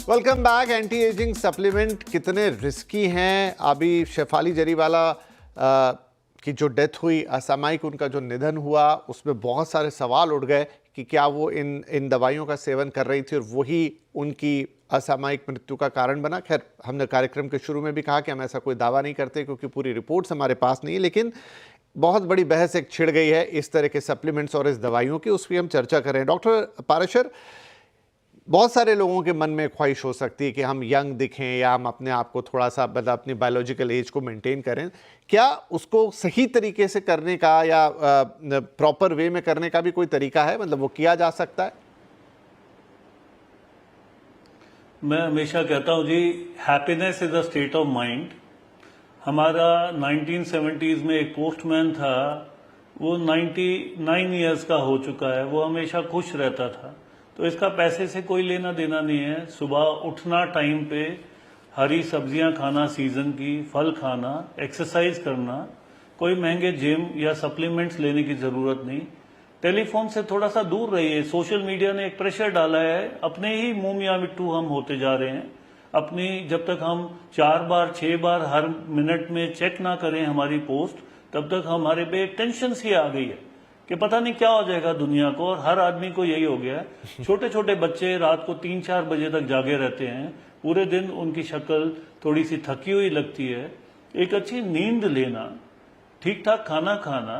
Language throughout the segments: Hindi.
Welcome back. Anti ageing supplement कितने रिस्की हैं? अभी शेफाली जरीवाला की जो डेथ हुई, असामयिक उनका जो निधन हुआ, उसमें बहुत सारे सवाल उठ गए कि क्या वो इन दवाइयों का सेवन कर रही थी और वही उनकी असामयिक मृत्यु का कारण बना। खैर, हमने कार्यक्रम के शुरू में भी कहा कि हम ऐसा कोई दावा नहीं करते क्योंकि पूरी रिपोर्ट्स हमारे पास नहीं है, लेकिन बहुत बड़ी बहस एक छिड़ गई है इस तरह के सप्लीमेंट्स और इस दवाइयों की, उस पर हम चर्चा करें। डॉक्टर पाराशर, बहुत सारे लोगों के मन में ख्वाहिश हो सकती है कि हम यंग दिखें या हम अपने आप को थोड़ा सा मतलब अपनी बायोलॉजिकल एज को मेंटेन करें। क्या उसको सही तरीके से करने का या प्रॉपर वे में करने का भी कोई तरीका है? मतलब वो किया जा सकता है? मैं हमेशा कहता हूँ जी, happiness is a state of mind. हमारा 1970s में एक पोस्टमैन था, वो 99 इयर्स का हो चुका है, वो हमेशा खुश रहता था। तो इसका पैसे से कोई लेना देना नहीं है। सुबह उठना टाइम पे, हरी सब्जियां खाना सीजन की, फल खाना, एक्सरसाइज करना, कोई महंगे जिम या सप्लीमेंट्स लेने की जरूरत नहीं। टेलीफोन से थोड़ा सा दूर रहिए। सोशल मीडिया ने एक प्रेशर डाला है, अपने ही मुंह मियां मिट्टू हम होते जा रहे हैं। अपनी जब तक हम 4 बार 6 बार हर मिनट में चेक ना करें हमारी पोस्ट, तब तक हमारे पे टेंशन सी आ गई है कि पता नहीं क्या हो जाएगा दुनिया को, और हर आदमी को यही हो गया है। छोटे छोटे बच्चे रात को 3-4 बजे तक जागे रहते हैं, पूरे दिन उनकी शक्ल थोड़ी सी थकी हुई लगती है। एक अच्छी नींद लेना, ठीक ठाक खाना खाना,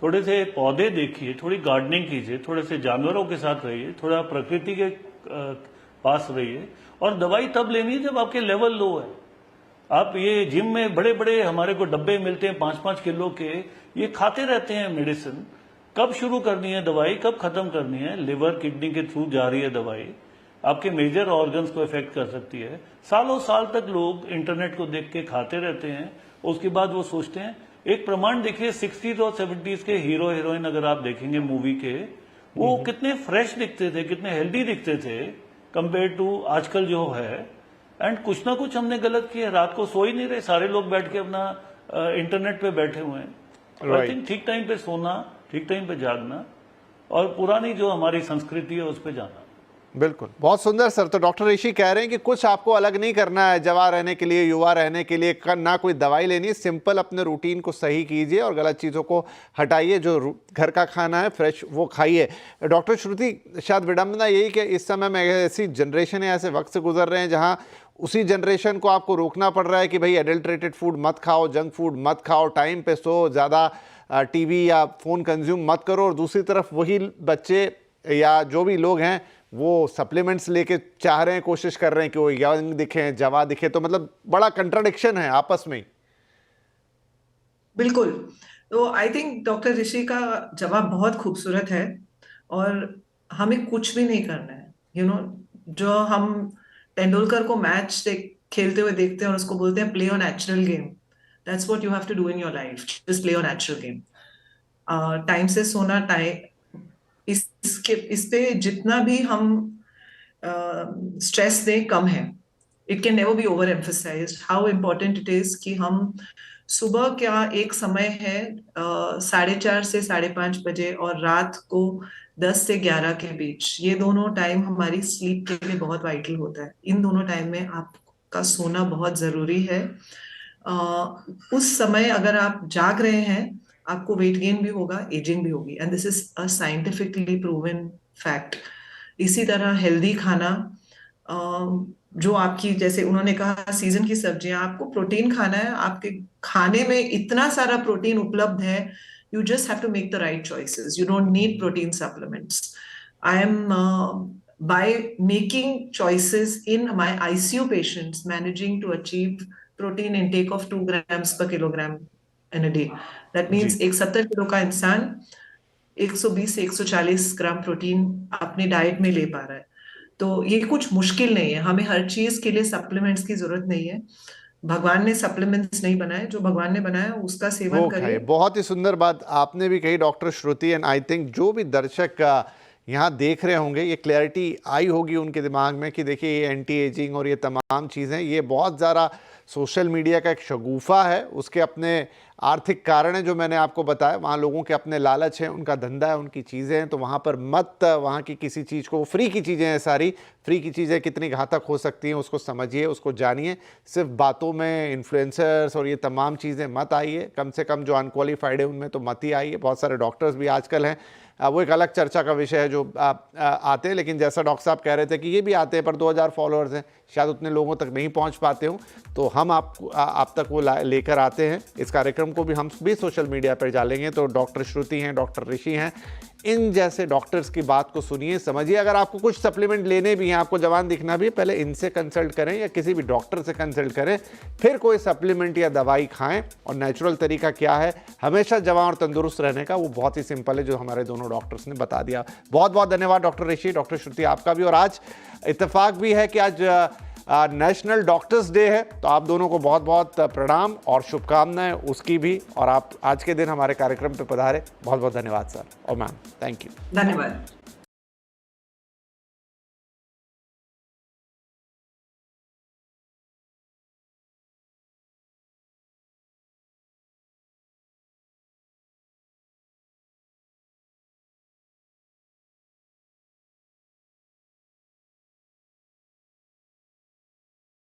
थोड़े से पौधे देखिए, थोड़ी गार्डनिंग कीजिए, थोड़े से जानवरों के साथ रहिए, थोड़ा प्रकृति के पास रहिए। और दवाई तब लेनी है जब आपके लेवल लो है। आप ये जिम में बड़े बड़े हमारे को डब्बे मिलते हैं 5-5 किलो के, ये खाते रहते हैं मेडिसिन। कब शुरू करनी है दवाई, कब खत्म करनी है? लिवर किडनी के थ्रू जा रही है दवाई, आपके मेजर ऑर्गन्स को इफेक्ट कर सकती है। सालों साल तक लोग इंटरनेट को देख के खाते रहते हैं, उसके बाद वो सोचते हैं। एक प्रमाण देखिए, 60s और 70s के हीरो हीरोइन अगर आप देखेंगे मूवी के, वो कितने फ्रेश दिखते थे, कितने हेल्दी दिखते थे कंपेयर टू आजकल जो है। एंड कुछ ना कुछ हमने गलत किया। रात को सो ही नहीं रहे, सारे लोग बैठ के अपना इंटरनेट पे बैठे हुए हैं। आई थिंक ठीक टाइम पे सोना, ठीक टाइम पे जागना, और पुरानी जो हमारी संस्कृति है उस पे जाना। बिल्कुल, बहुत सुंदर सर। तो डॉक्टर ऋषि कह रहे हैं कि कुछ आपको अलग नहीं करना है जवान रहने के लिए, युवा रहने के लिए। ना कोई दवाई लेनी है, सिंपल अपने रूटीन को सही कीजिए और गलत चीज़ों को हटाइए। जो घर का खाना है फ्रेश, वो खाइए। डॉक्टर श्रुति, शायद विडंबना यही कि इस समय में ऐसी जनरेशन है, ऐसे वक्त से गुजर रहे हैं जहाँ उसी जनरेशन को आपको रोकना पड़ रहा है कि भाई एडल्ट्रेटेड फूड मत खाओ, जंक फूड मत खाओ, टाइम पे सो, ज़्यादा टीवी या फ़ोन कंज्यूम मत करो। और दूसरी तरफ वही बच्चे या जो भी लोग हैं वो सप्लीमेंट्स लेके चाह रहे हैं, कोशिश कर रहे हैं कि वो यंग दिखे, जवा दिखे। तो मतलब बड़ा कंट्राडिक्शन है आपस में। बिल्कुल। तो आई थिंक डॉक्टर ऋषि का जवाब बहुत खूबसूरत है, और हमें कुछ भी नहीं करना है। जो हम तेंदुलकर को मैच खेलते हुए देखते हैं और उसको बोलते हैं play on natural game. That's what you have to do in your life, just play on natural game. Time से सोना, टाइम इस पे जितना भी हम स्ट्रेस दें कम है। It can never be overemphasised how important it is कि हम सुबह क्या एक समय है 4:30 से 5:30 बजे, और रात को 10 से 11 के बीच, ये दोनों टाइम हमारी स्लीप के लिए बहुत वाइटल होता है। इन दोनों टाइम में आपका सोना बहुत जरूरी है। उस समय अगर आप जाग रहे हैं, आपको वेट गेन भी होगा, एजिंग भी होगी, and this is a scientifically proven fact. इसी तरह हेल्दी खाना, जो आपकी, जैसे उन्होंने कहा सीजन की सब्जियां, आपको प्रोटीन खाना है। आपके खाने में इतना सारा प्रोटीन उपलब्ध है, you just have to make the right choices. You don't need protein supplements. I am by making choices in my ICU patients, managing to achieve protein intake of 2 grams per kilogram in a day. That means एक 70 किलो का इंसान 120 से 140 ग्राम प्रोटीन अपनी डाइट में ले पा रहा है। तो ये कुछ मुश्किल नहीं है। हमें हर चीज के लिए सप्लीमेंट्स की जरूरत नहीं है। भगवान ने सप्लीमेंट्स नहीं बनाए, जो भगवान ने बनाया उसका सेवन करिए। बहुत ही सुंदर बात आपने भी कही doctor Shruti. And I think जो भी दर्शक यहाँ देख रहे होंगे, ये क्लैरिटी आई होगी उनके दिमाग में कि देखिए ये एंटी एजिंग और ये तमाम चीज़ें, ये बहुत ज़्यादा सोशल मीडिया का एक शगुफा है। उसके अपने आर्थिक कारण हैं जो मैंने आपको बताया, वहाँ लोगों के अपने लालच हैं, उनका धंधा है, उनकी चीज़ें हैं, तो वहाँ पर मत वहाँ की किसी चीज़ को, फ्री की चीज़ें हैं सारी, फ्री की चीज़ें कितनी घातक हो सकती हैं उसको समझिए, उसको जानिए। सिर्फ बातों में इन्फ्लुएंसर्स और ये तमाम चीज़ें मत आइए, कम से कम जो अनक्वालिफाइड है उनमें तो मत ही आइए। बहुत सारे डॉक्टर्स भी आजकल हैं, वो एक अलग चर्चा का विषय है जो आते हैं, लेकिन जैसा डॉक्टर साहब कह रहे थे कि ये भी आते हैं पर 2000 फॉलोअर्स हैं, शायद उतने लोगों तक नहीं पहुंच पाते हो, तो हम आप तक वो लेकर आते हैं। इस कार्यक्रम को भी हम भी सोशल मीडिया पर डालेंगे, तो डॉक्टर श्रुति हैं, डॉक्टर ऋषि हैं, इन जैसे डॉक्टर्स की बात को सुनिए, समझिए। अगर आपको कुछ सप्लीमेंट लेने भी हैं, आपको जवान दिखना भी है, पहले इनसे कंसल्ट करें या किसी भी डॉक्टर से कंसल्ट करें, फिर कोई सप्लीमेंट या दवाई खाएं। और नेचुरल तरीका क्या है हमेशा जवान और तंदुरुस्त रहने का, वो बहुत ही सिंपल है, जो हमारे दोनों डॉक्टर्स ने बता दिया। बहुत बहुत धन्यवाद डॉक्टर ऋषि, डॉक्टर श्रुति, आपका भी। और आज इत्तेफाक भी है कि आज नेशनल डॉक्टर्स डे है, तो आप दोनों को बहुत बहुत प्रणाम और शुभकामनाएं उसकी भी। और आप आज के दिन हमारे कार्यक्रम पे पधारे, बहुत बहुत धन्यवाद सर और मैम, थैंक यू। धन्यवाद।